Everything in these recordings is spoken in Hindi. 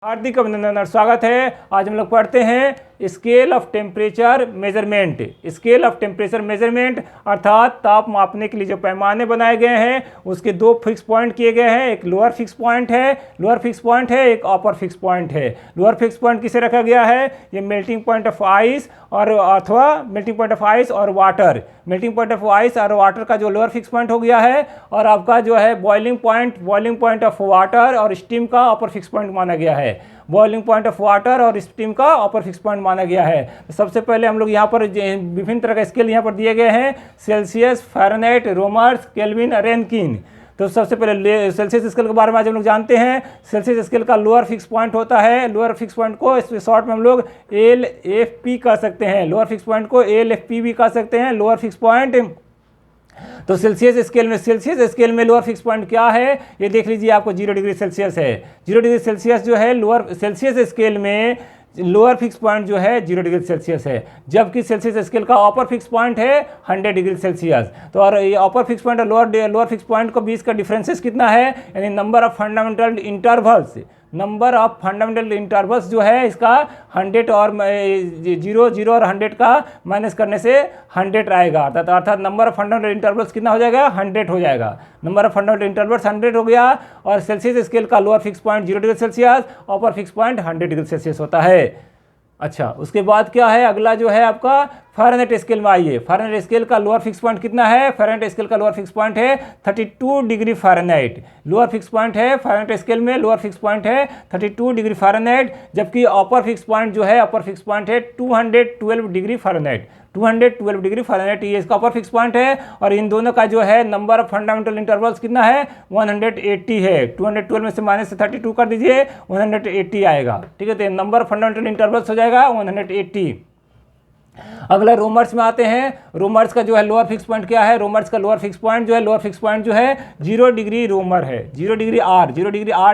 हार्दिक अभिनंदन और स्वागत है। आज हम लोग पढ़ते हैं scale of temperature measurement. Scale of temperature measurement अर्थात ताप मापने के लिए जो पैमाने बनाए गए हैं उसके दो फिक्स पॉइंट किए गए हैं। एक लोअर फिक्स पॉइंट है, एक अपर फिक्स पॉइंट है। लोअर फिक्स पॉइंट किसे रखा गया है? ये मेल्टिंग पॉइंट ऑफ आइस और अथवा मेल्टिंग पॉइंट ऑफ आइस और water. Melting point of ice और वाटर का जो लोअर फिक्स पॉइंट हो गया है, और आपका जो है बॉइलिंग पॉइंट ऑफ वाटर और स्टीम का अपर फिक्स पॉइंट माना गया है। बॉइलिंग पॉइंट ऑफ वाटर और स्टीम का अपर फिक्स पॉइंट माना गया है। तो सबसे पहले हम लोग यहाँ पर विभिन्न तरह के स्केल यहाँ पर दिए गए हैं: सेल्सियस, फ़ारेनहाइट, रोमर्स, केल्विन, रेनकिन। तो सबसे पहले सेल्सियस स्केल के बारे में आज हम लोग जानते हैं। सेल्सियस स्केल का लोअर फिक्स पॉइंट होता है। लोअर फिक्स पॉइंट को इस शॉर्ट में हम लोग LFP कह सकते हैं। लोअर फिक्स पॉइंट को LFP भी कह सकते हैं, लोअर फिक्स पॉइंट। तो सेल्सियस स्केल में लोअर फिक्स पॉइंट क्या है ये देख लीजिए। आपको 0 डिग्री सेल्सियस है। 0 डिग्री सेल्सियस जो है लोअर सेल्सियस स्केल में लोअर फिक्स पॉइंट जो है 0 डिग्री सेल्सियस है, जबकि सेल्सियस स्केल का अपर फिक्स पॉइंट है 100 डिग्री सेल्सियस। तो और ये अपर फिक्स पॉइंट और लोअर फिक्स पॉइंट के बीच का डिफरेंसेस कितना है, यानी number of fundamental intervals. Number of fundamental intervals जो है इसका 100 और 0 और 100 का माइनस करने से 100 आएगा। अर्थात नंबर ऑफ फंडामेंटल इंटरवल्स कितना हो जाएगा? 100 हो जाएगा। नंबर ऑफ फंडामेंटल इंटरवल्स 100 हो गया। और सेल्सियस स्केल का lower fix point 0 degree Celsius, अपर फिक्स पॉइंट 100 डिग्री सेल्सियस होता है। अच्छा, उसके बाद क्या है? अगला जो है आपका फ़ारेनहाइट स्केल में आइए। फ़ारेनहाइट स्केल का लोअर फिक्स पॉइंट कितना है? फ़ारेनहाइट स्केल का लोअर फिक्स पॉइंट है 32 degree Fahrenheit. Lower fix point है फ़ारेनहाइट स्केल में, लोअर फिक्स पॉइंट है 32 डिग्री फ़ारेनहाइट, जबकि अपर फिक्स पॉइंट जो है अपर फिक्स पॉइंट है 212 डिग्री फ़ारेनहाइट। 212 डिग्री फ़ारेनहाइट ये इसका अपर फिक्स पॉइंट है। और इन दोनों का जो है नंबर ऑफ फंडामेंटल इंटरवल्स कितना है? 180 है। 212 में से माइनस 32 कर दीजिए, 180 आएगा। ठीक है, तो नंबर ऑफ फंडामेंटल इंटरवल्स हो जाएगा 180। अगला रोमर्स में आते हैं। रोमर्स का जो है लोअर फिक्स पॉइंट क्या है? रोमर्स का लोअर फिक्स पॉइंट जो है 0 डिग्री रोमर है, 0 डिग्री आर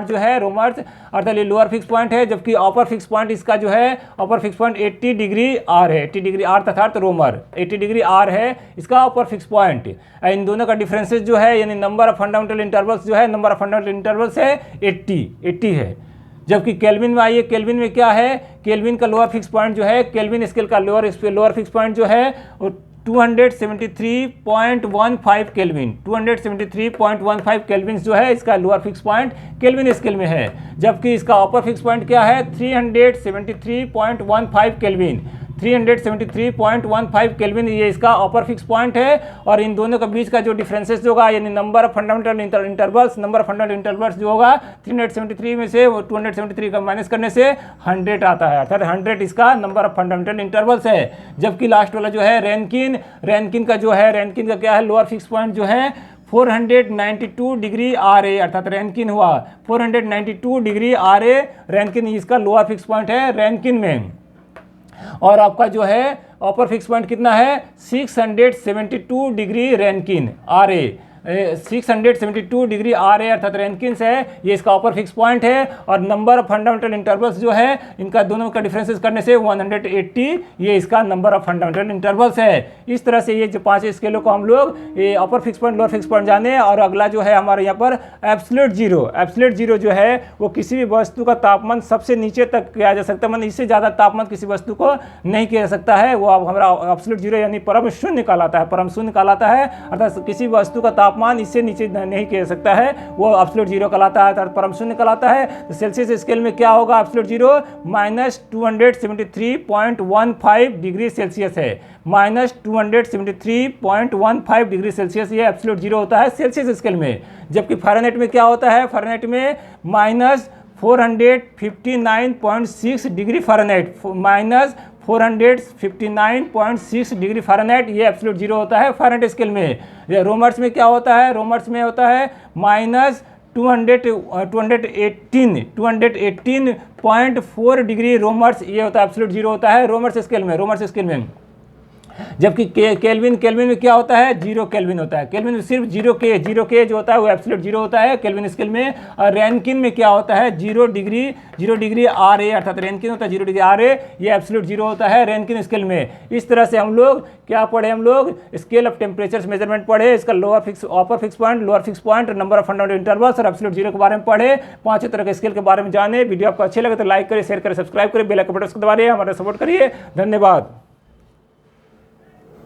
जो है रोमर्स, अर्थात ये लोअर फिक्स पॉइंट है, जबकि अपर फिक्स पॉइंट इसका जो है upper fix point 80 degree R है। 80 डिग्री आर तथा रोमर 80 डिग्री आर है इसका अपर फिक्स पॉइंट। इन दोनों का डिफरेंसेस जो है, यानी नंबर ऑफ फंडामेंटल इंटरवल्स जो है, नंबर ऑफ फंडामेंटल इंटरवल्स है 80 है। जबकि केल्विन में आइए। केल्विन में क्या है? केल्विन का लोअर फिक्स पॉइंट जो है, केल्विन स्केल का लोअर फिक्स पॉइंट जो है वो 273.15 केल्विन। 273.15 केल्विन जो है इसका lower fix point kelvin scale में है, जबकि इसका अपर फिक्स पॉइंट क्या है? 373.15 केल्विन। 373.15 केल्विन ये इसका अपर फिक्स पॉइंट है। और इन दोनों के बीच का जो डिफरेंसेस होगा, यानी नंबर ऑफ फंडामेंटल इंटरवल्स जो होगा 373 में से 273 का माइनस करने से 100 आता है, अर्थात 100 इसका नंबर ऑफ फंडामेंटल इंटरवल्स है। जबकि लास्ट वाला जो है रेनकिन का क्या है? लोअर फिक्स पॉइंट जो है 492 डिग्री आर ए, अर्थात रेनकिन हुआ 492 डिग्री आर ए। रेनकिन इसका लोअर फिक्स पॉइंट है रेनकिन में। और आपका जो है अपर फिक्स पॉइंट कितना है? 672 degree Rankine R A. 672 degree R A अर्थात रेनकिन है, ये इसका अपर फिक्स पॉइंट है। और नंबर ऑफ फंडामेंटल इंटरवल्स जो है इनका दोनों का डिफरेंसेस करने से 180 ये इसका नंबर ऑफ फंडामेंटल इंटरवल्स है। इस तरह से ये जो 5 स्केलों को हम लोग ये अपर fix point, lower fix point जाने। और अगला जो है हमारे यहाँ पर एब्सोल्यूट जीरो जो है वो किसी भी वस्तु का तापमान सबसे नीचे तक किया जा सकता है, मतलब इससे ज़्यादा तापमान किसी वस्तु को नहीं किया जा सकता है। वो अब हमारा एब्सोल्यूट जीरो यानी परम शून्य कहलाता है। अर्थात किसी वस्तु का तापमान इससे नीचे नहीं किया जा सकता है, वो एब्सोल्यूट जीरो कहलाता है, अर्थात परम शून्य कहलाता है। तो सेल्सियस स्केल में क्या होगा? एब्सोल्यूट जीरो -273.15 डिग्री सेल्सियस है। -273.15 डिग्री सेल्सियस ये एब्सोल्यूट जीरो होता है सेल्सियस स्केल में। जबकि फ़ारेनहाइट में क्या होता है? फ़ारेनहाइट में -459.6 डिग्री फ़ारेनहाइट, -459.6 डिग्री फ़ारेनहाइट ये एब्सोल्यूट जीरो होता है फ़ारेनहाइट स्केल में। रोमर्स में क्या होता है? रोमर्स में होता है -218.4 डिग्री रोमर्स, ये होता है एब्सोल्यूट जीरो होता है रोमर्स स्केल में। जबकि केल्विन में क्या होता है, 0 केल्विन होता है। केल्विन में सिर्फ 0 के जो होता है वो एब्सोल्यूट 0 होता है केल्विन स्केल में। और रैंकिन में क्या होता है, 0 डिग्री RA, अर्थात रैंकिन होता है 0 डिग्री RA, ये एब्सोल्यूट 0 होता है रैंकिन स्केल में। इस तरह से हम लोग क्या पढ़े, हम लोग स्केल ऑफ टेम्परेचर मेजरमेंट पढ़े, इसका अपर fix point, lower fix point, number of fundamental intervals और एब्सोल्यूट 0 के बारे में पढ़े। 5 तरह के स्केल के बारे में जाने। वीडियो आपको अच्छे लगे तो लाइक करें, शेयर करें, सब्सक्राइब करें, बेल आइकन बटन को दबाइए, हमारा सपोर्ट करिए। धन्यवाद।